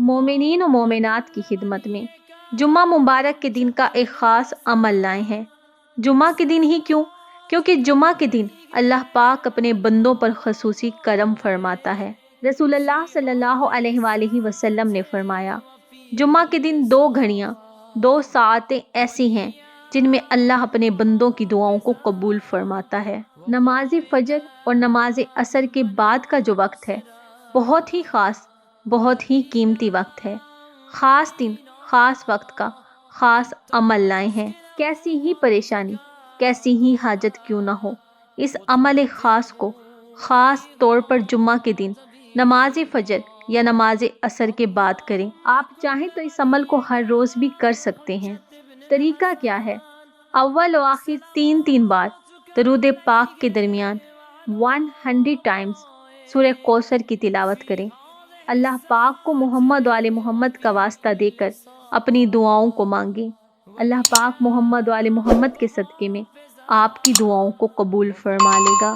مومنین و مومنات کی خدمت میں جمعہ مبارک کے دن کا ایک خاص عمل لائے ہیں۔ جمعہ کے دن ہی کیوں؟ کیونکہ جمعہ کے دن اللہ پاک اپنے بندوں پر خصوصی کرم فرماتا ہے۔ رسول اللہ صلی اللہ علیہ وآلہ وسلم نے فرمایا، جمعہ کے دن 2 گھڑیاں، 2 ساعتیں ایسی ہیں جن میں اللہ اپنے بندوں کی دعاؤں کو قبول فرماتا ہے۔ نماز فجر اور نماز عصر کے بعد کا جو وقت ہے، بہت ہی خاص، بہت ہی قیمتی وقت ہے۔ خاص دن، خاص وقت کا خاص عمل لائے ہیں۔ کیسی ہی پریشانی، کیسی ہی حاجت کیوں نہ ہو، اس عمل خاص کو خاص طور پر جمعہ کے دن نماز فجر یا نماز عصر کے بعد کریں۔ آپ چاہیں تو اس عمل کو ہر روز بھی کر سکتے ہیں۔ طریقہ کیا ہے؟ اول و آخر 3 بار درود پاک کے درمیان 100 ٹائمز سورہ کوثر کی تلاوت کریں۔ اللہ پاک کو محمد و آل محمد کا واسطہ دے کر اپنی دعاؤں کو مانگیں۔ اللہ پاک محمد و آل محمد کے صدقے میں آپ کی دعاؤں کو قبول فرما لے گا۔